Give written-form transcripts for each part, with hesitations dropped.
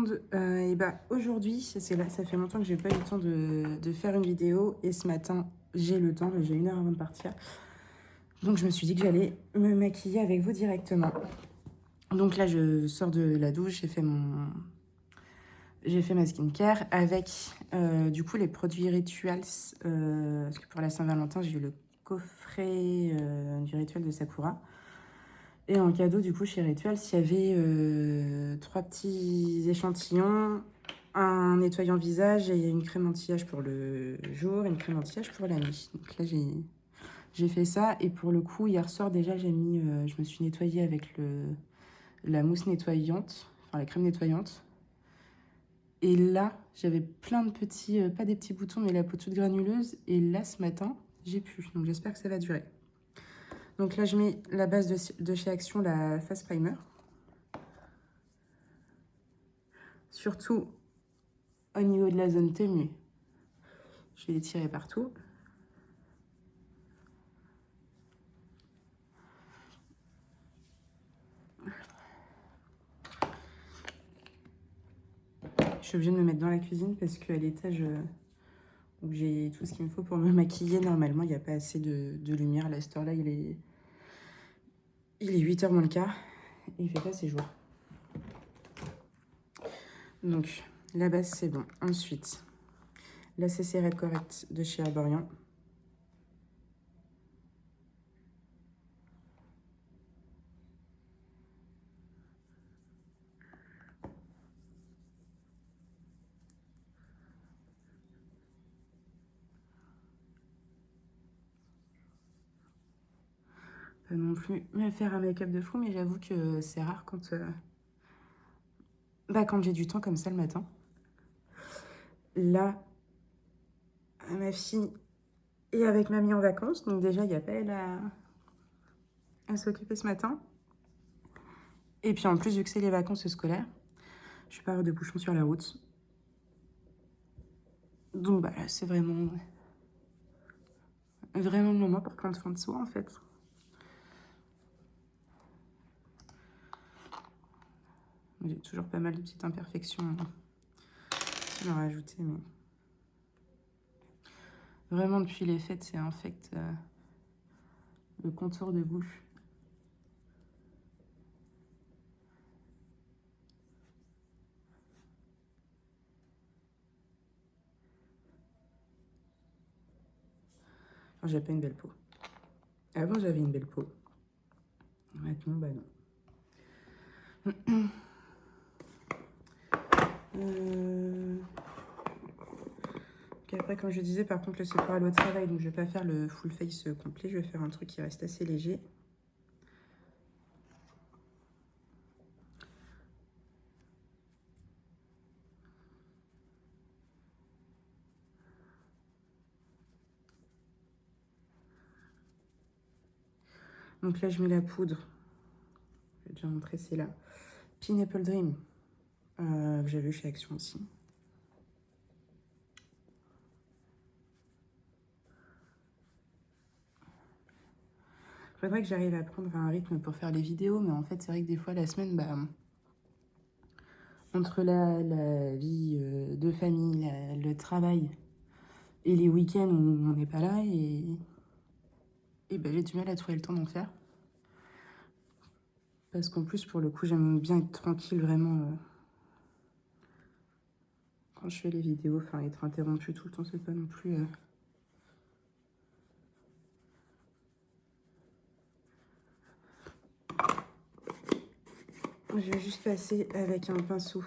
monde. Et bah aujourd'hui, c'est là, ça fait longtemps que j'ai pas eu le temps de faire une vidéo. Et ce matin, j'ai le temps, j'ai 1 heure avant de partir. Donc je me suis dit que j'allais me maquiller avec vous directement. Donc là, je sors de la douche, j'ai fait ma skincare avec du coup les produits Rituals. Parce que pour la Saint-Valentin, j'ai eu le coffret du rituel de Sakura. Et en cadeau, du coup, chez Rituals, il y avait 3 petits échantillons, un nettoyant visage et une crème anti-âge pour le jour et une crème anti-âge pour la nuit. Donc là, j'ai fait ça. Et pour le coup, hier soir, déjà, je me suis nettoyée avec la mousse nettoyante, enfin la crème nettoyante. Et là, j'avais plein de petits, pas des petits boutons, mais la peau toute granuleuse. Et là, ce matin, j'ai pu. Donc j'espère que ça va durer. Donc là, je mets la base de chez Action, la Face Primer. Surtout au niveau de la zone ténue. Je vais les tirer partout. Je suis obligée de me mettre dans la cuisine parce qu'à l'étage où j'ai tout ce qu'il me faut pour me maquiller, normalement, il n'y a pas assez de lumière. À cette heure-là, il est 8h moins le quart et il fait pas ses jours. Donc, la base, c'est bon. Ensuite, la CC Red Correct de chez Arborian. Pas non plus me faire un make-up de fou, mais j'avoue que c'est rare quand j'ai du temps comme ça le matin. Là, ma fille est avec mamie en vacances, donc déjà, il n'y a pas elle à s'occuper ce matin. Et puis en plus, vu que c'est les vacances scolaires, je vais pas avoir de bouchons sur la route. Donc bah là, c'est vraiment le moment pour prendre soin de soi en fait. J'ai toujours pas mal de petites imperfections à rajouter, mais vraiment depuis les fêtes, c'est infect le contour de bouche. Enfin, j'ai pas une belle peau. Avant, j'avais une belle peau. Maintenant, bah non. Après, comme je disais, par contre, là, c'est pour aller au travail, donc je vais pas faire le full face complet. Je vais faire un truc qui reste assez léger. Donc là, je mets la poudre. Je vais déjà montrer, c'est là. Pineapple Dream, que j'ai vu chez Action aussi. Il faudrait que j'arrive à prendre un rythme pour faire les vidéos, mais en fait, c'est vrai que des fois, la semaine, bah, entre la vie de famille, le travail et les week-ends où on n'est pas là, et bah, j'ai du mal à trouver le temps d'en faire. Parce qu'en plus, pour le coup, j'aime bien être tranquille, vraiment, quand je fais les vidéos. Enfin, être interrompue tout le temps, c'est pas non plus... Je vais juste passer avec un pinceau.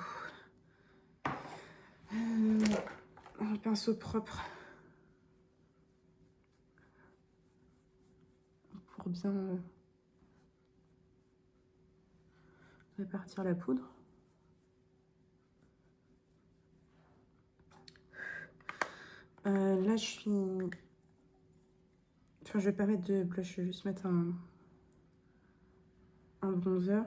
Un pinceau propre. Pour bien répartir la poudre. Là, je suis... Enfin, je vais pas mettre de blush, je vais juste mettre un bronzer.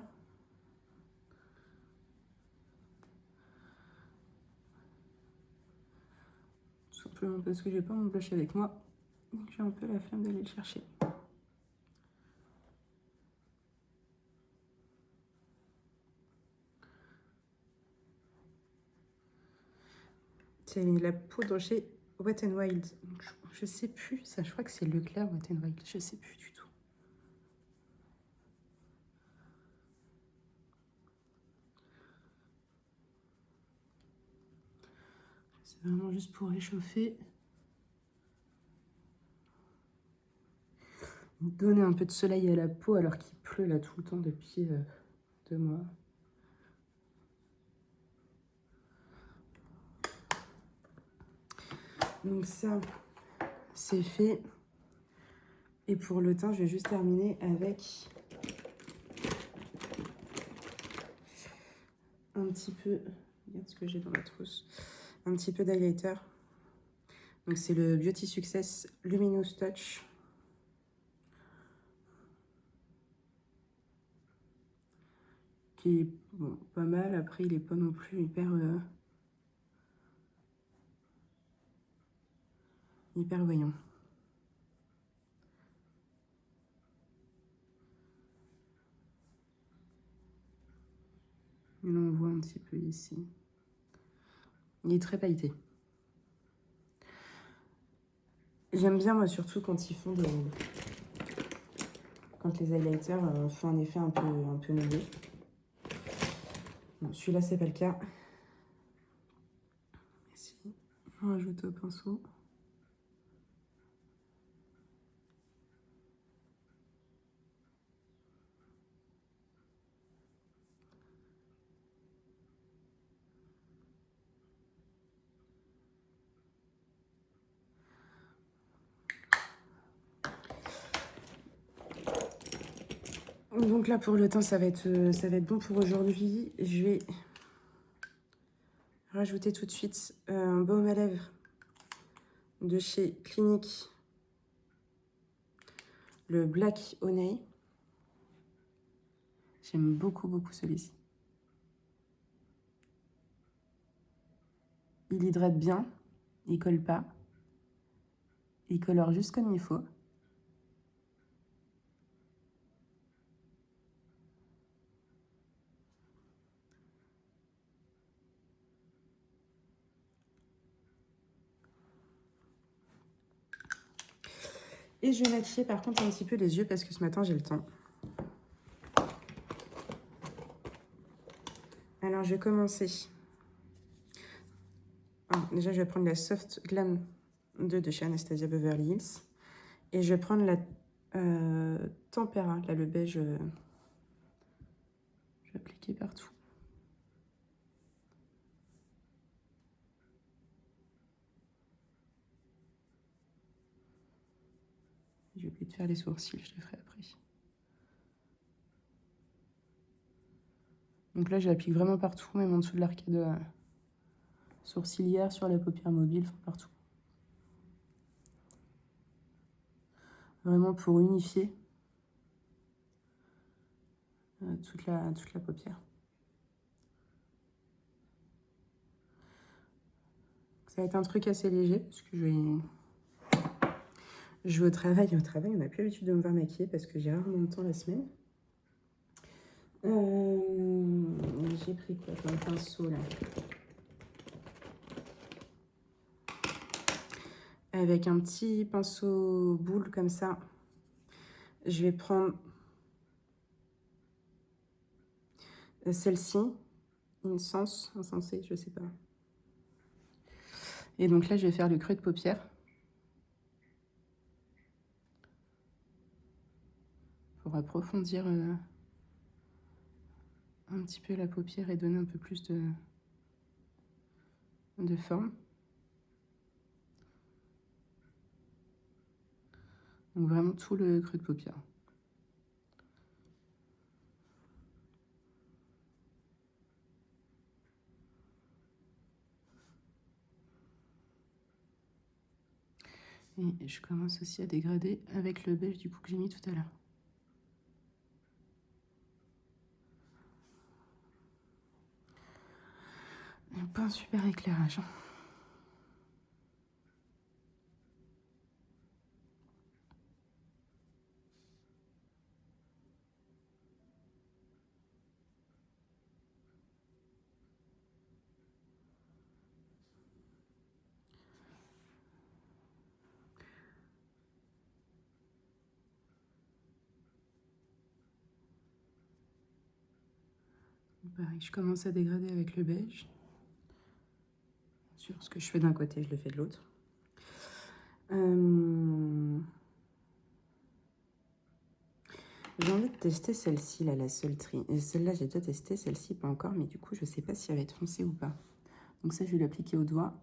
Tout simplement parce que j'ai pas mon blush avec moi. Donc j'ai un peu la flemme d'aller le chercher. C'est la poudre chez Wet n Wild. Je sais plus, ça, je crois que c'est Leclerc Wet n Wild. Je sais plus du tout. C'est vraiment juste pour réchauffer. Donner un peu de soleil à la peau alors qu'il pleut là tout le temps depuis 2 mois. Donc ça, c'est fait. Et pour le teint, je vais juste terminer avec un petit peu, regarde ce que j'ai dans la trousse, un petit peu d'highlighter. Donc c'est le Beauty Success Luminous Touch. Qui est bon, pas mal, après il est pas non plus hyper voyant. Et là on voit un petit peu ici. Il est très pailleté. J'aime bien moi surtout quand ils font des... Quand les highlighters font un effet un peu mouillé. Bon, celui-là c'est pas le cas. Ici, on rajoute au pinceau. Donc là, pour le teint, ça va être bon pour aujourd'hui. Je vais rajouter tout de suite un baume à lèvres de chez Clinique, le Black Honey. J'aime beaucoup, beaucoup celui-ci. Il hydrate bien, il colle pas, il colore juste comme il faut. Et je vais maquiller par contre un petit peu les yeux parce que ce matin j'ai le temps. Alors je vais commencer. Déjà je vais prendre la Soft Glam 2 de chez Anastasia Beverly Hills. Et je vais prendre la Tempera, là le beige. Je vais appliquer partout. J'ai oublié de faire les sourcils, je les ferai après. Donc là, j'applique vraiment partout, même en dessous de l'arcade sourcilière, sur la paupière mobile, enfin partout. Vraiment pour unifier toute la paupière. Ça va être un truc assez léger, parce que je vais au travail. Au travail, on n'a plus l'habitude de me voir maquiller, parce que j'ai rarement le temps la semaine. J'ai pris quoi comme pinceau, là? Avec un petit pinceau boule, comme ça. Je vais prendre celle-ci, insensée, je sais pas. Et donc là, je vais faire le creux de paupière. Pour approfondir un petit peu la paupière et donner un peu plus de forme. Donc vraiment tout le creux de paupière. Et je commence aussi à dégrader avec le beige du coup que j'ai mis tout à l'heure. Pas un super éclairage. Pareil, je commence à dégrader avec le beige. Sur ce que je fais d'un côté, je le fais de l'autre. J'ai envie de tester celle-ci, là, la Sultry. Et celle-là, j'ai déjà testé, celle-ci, pas encore, mais du coup, je sais pas si elle va être foncée ou pas. Donc ça, je vais l'appliquer au doigt.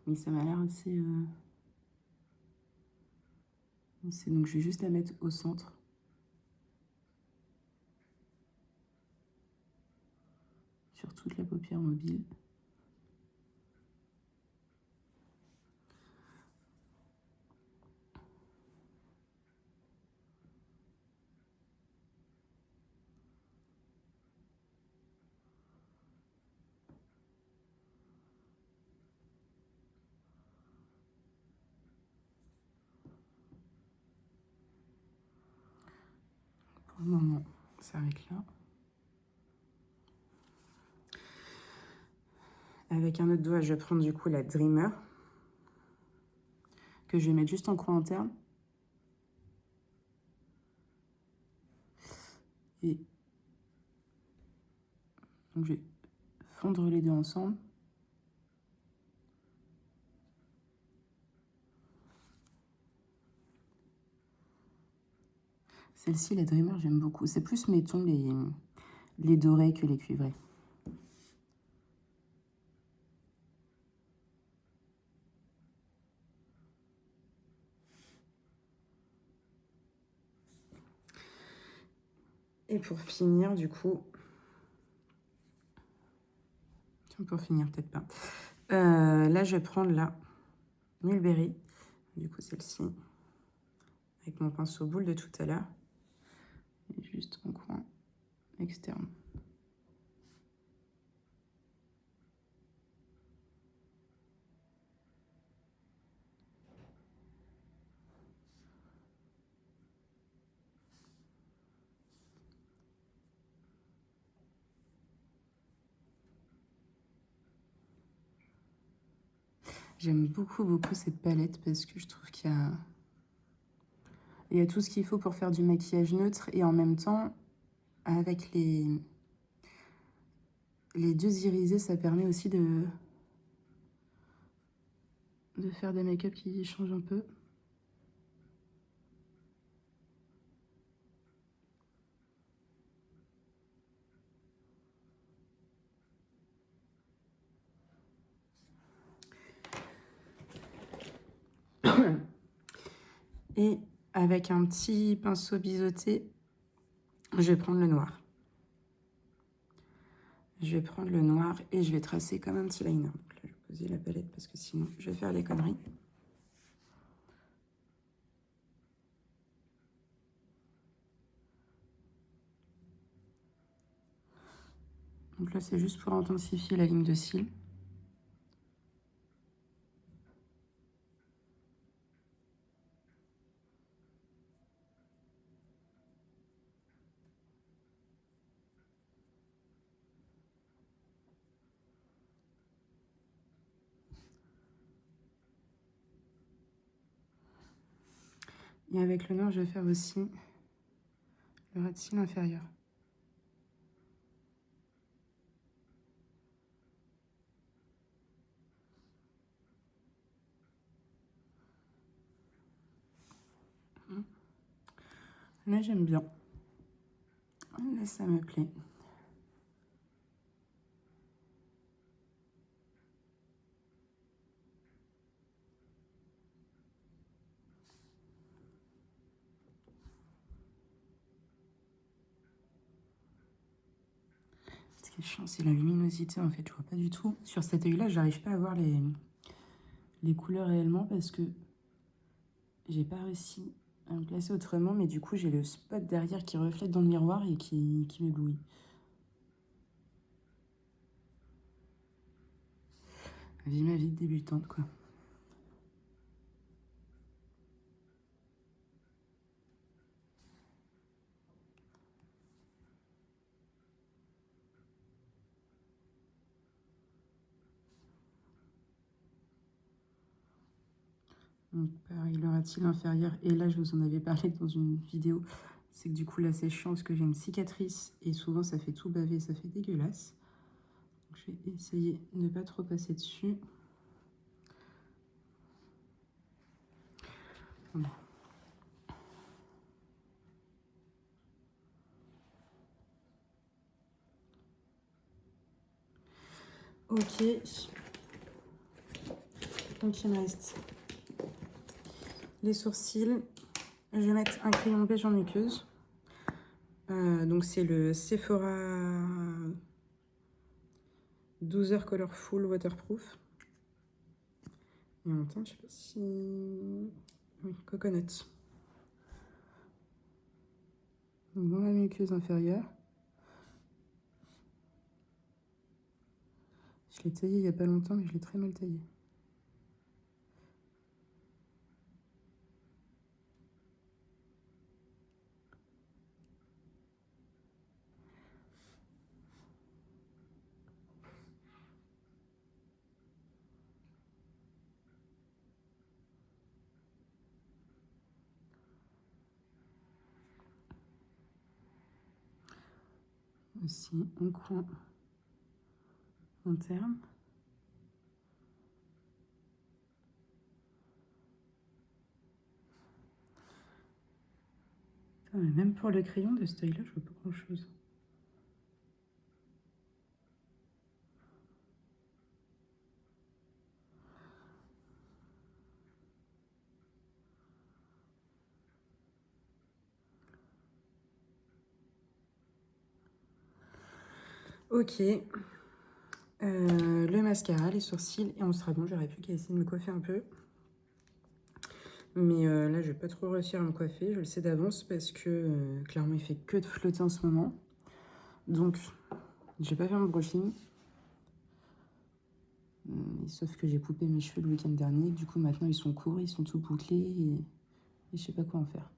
Mais ça m'a l'air assez... Donc, je vais juste la mettre au centre. Sur toute la paupière mobile. Pour le moment, ça s'arrête là. Avec un autre doigt, je vais prendre du coup la Dreamer. Que je vais mettre juste en coin interne. Et donc, je vais fondre les deux ensemble. Celle-ci, la Dreamer, j'aime beaucoup. C'est plus, mettons, les dorés que les cuivrés. Et pour finir, du coup... Pour finir, peut-être pas. Là, je vais prendre la Mulberry. Du coup, celle-ci. Avec mon pinceau boule de tout à l'heure. Et juste en coin externe. J'aime beaucoup, beaucoup cette palette parce que je trouve il y a tout ce qu'il faut pour faire du maquillage neutre et en même temps, avec les deux irisés, ça permet aussi de faire des make-up qui changent un peu. Et avec un petit pinceau biseauté, je vais prendre le noir. Je vais prendre le noir et je vais tracer comme un petit liner. Donc là, je vais poser la palette parce que sinon, je vais faire des conneries. Donc là, c'est juste pour intensifier la ligne de cils. Et avec le noir, je vais faire aussi le ras de cils inférieur. Là, j'aime bien. Là, ça me plaît. Ce qui est chiant, c'est la luminosité, en fait. Je vois pas du tout. Sur cet œil-là, j'arrive pas à voir les couleurs réellement parce que j'ai pas réussi à me placer autrement. Mais du coup, j'ai le spot derrière qui reflète dans le miroir et qui m'éblouit. Vie ma vie de débutante, quoi. Donc pareil, le ras de cils inférieur. Et là, je vous en avais parlé dans une vidéo. c'est que du coup là c'est chiant parce que j'ai une cicatrice et souvent ça fait tout baver, ça fait dégueulasse. Donc, je vais essayer de ne pas trop passer dessus. Voilà. Ok. Donc il me reste les sourcils. Je vais mettre un crayon beige en muqueuse. Donc c'est le Sephora 12h Colorful Waterproof. Et en même temps, je sais pas si... Oui, coconut. Donc dans la muqueuse inférieure. Je l'ai taillé il n'y a pas longtemps, mais je l'ai très mal taillé. Aussi un coin interne. Mais même pour le crayon de ce taille-là, je vois pas grand-chose. Ok. Le mascara, les sourcils, et on sera bon. J'aurais plus qu'à essayer de me coiffer un peu. Mais là, je vais pas trop réussir à me coiffer, je le sais d'avance, parce que clairement, il fait que de flotter en ce moment. Donc, j'ai pas fait mon brushing. Sauf que j'ai coupé mes cheveux le week-end dernier. Du coup, maintenant, ils sont courts, ils sont tout bouclés, et je sais pas quoi en faire.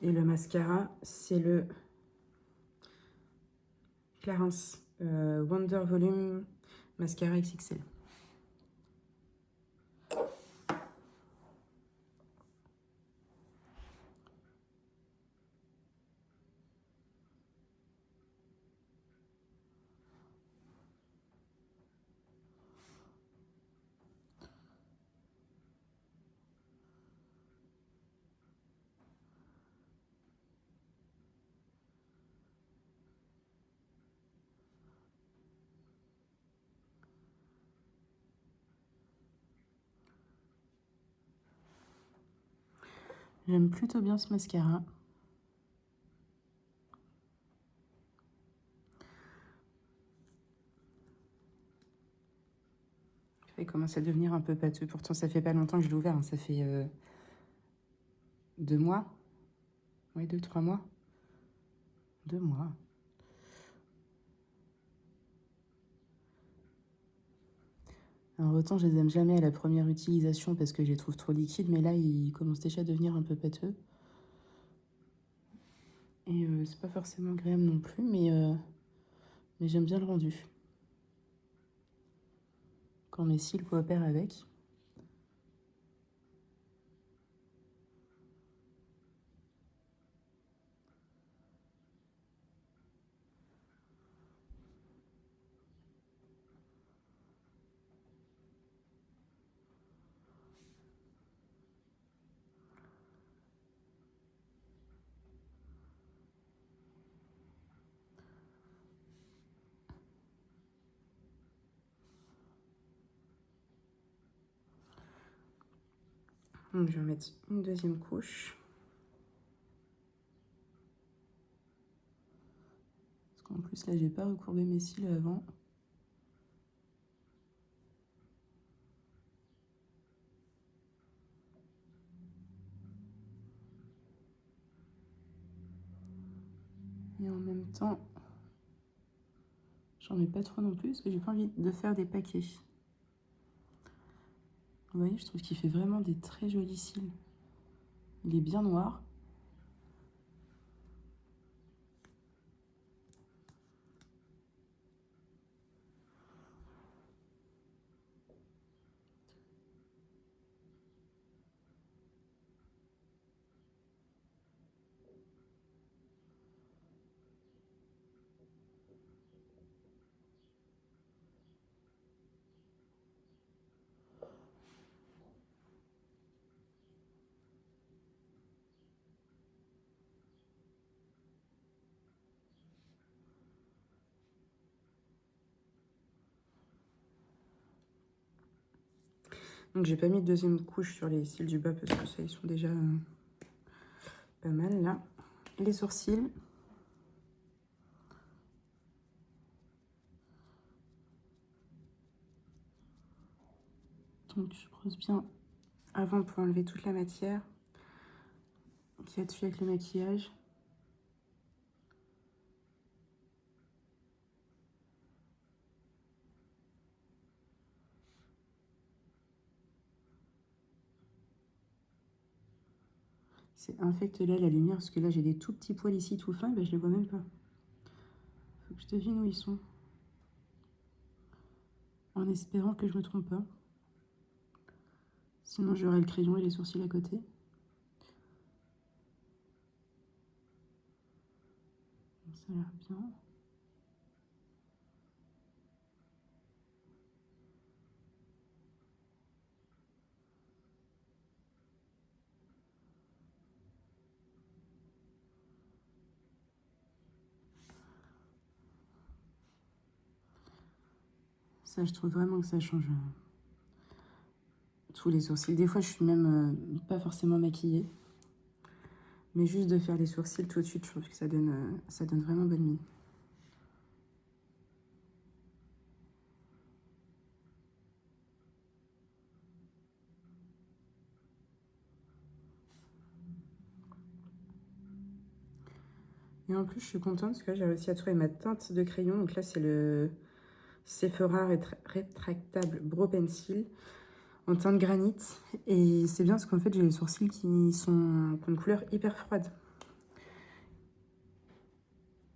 Et le mascara, c'est le Clarins Wonder Volume Mascara XXL. J'aime plutôt bien ce mascara. Il commence à devenir un peu pâteux. Pourtant, ça fait pas longtemps que je l'ai ouvert. Hein. Ça fait 2 mois. Oui, 2-3 mois. 2 mois. Alors autant je les aime jamais à la première utilisation parce que je les trouve trop liquides, mais là ils commencent déjà à devenir un peu pâteux. Et c'est pas forcément agréable non plus, mais j'aime bien le rendu. Quand mes cils coopèrent avec. Donc je vais mettre une deuxième couche. Parce qu'en plus là j'ai pas recourbé mes cils avant. Et en même temps, j'en mets pas trop non plus parce que j'ai pas envie de faire des paquets. Vous voyez, je trouve qu'il fait vraiment des très jolis cils. Il est bien noir. Donc j'ai pas mis de deuxième couche sur les cils du bas parce que ça, ils sont déjà pas mal là. Les sourcils. Donc je brosse bien avant pour enlever toute la matière qui a dessus avec le maquillage. C'est infecte là la lumière parce que là j'ai des tout petits poils ici tout fins, ben, je les vois même pas. Faut que je devine où ils sont. En espérant que je me trompe pas. Sinon j'aurai le crayon et les sourcils à côté. Ça a l'air bien. Ça, je trouve vraiment que ça change tous les sourcils. Des fois, je suis même pas forcément maquillée. Mais juste de faire les sourcils tout de suite, je trouve que ça donne vraiment bonne mine. Et en plus, je suis contente parce que j'ai réussi à trouver ma teinte de crayon. Donc là, c'est le Sephora rétractable Brow Pencil en teinte granit. Et c'est bien parce qu'en fait, j'ai les sourcils qui ont une couleur hyper froide.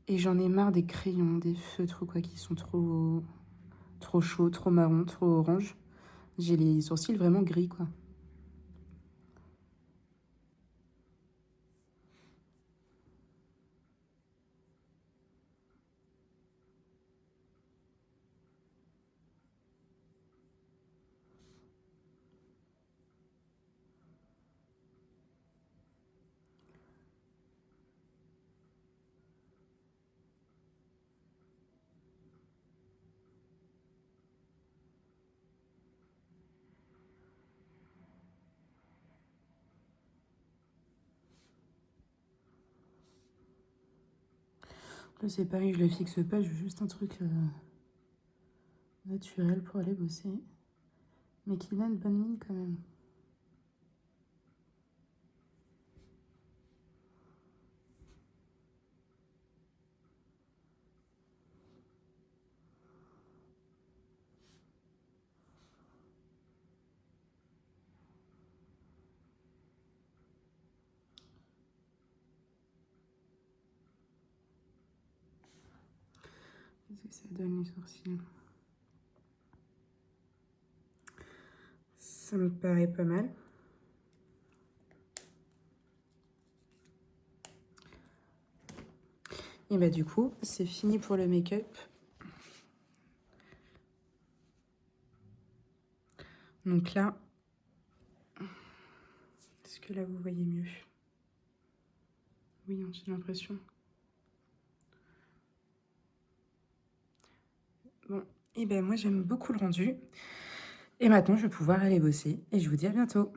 Et j'en ai marre des crayons, des feutres ou quoi, qui sont trop chauds, trop marron, trop orange. J'ai les sourcils vraiment gris, quoi. Là, c'est pareil, je le fixe pas, je veux juste un truc naturel pour aller bosser. Mais qui a une bonne mine quand même. Qu'est-ce que ça donne les sourcils? Ça me paraît pas mal. Et bah du coup, c'est fini pour le make-up. Donc là, est-ce que là vous voyez mieux? Oui, hein, j'ai l'impression. Bon, et ben moi j'aime beaucoup le rendu. Et maintenant je vais pouvoir aller bosser et je vous dis à bientôt.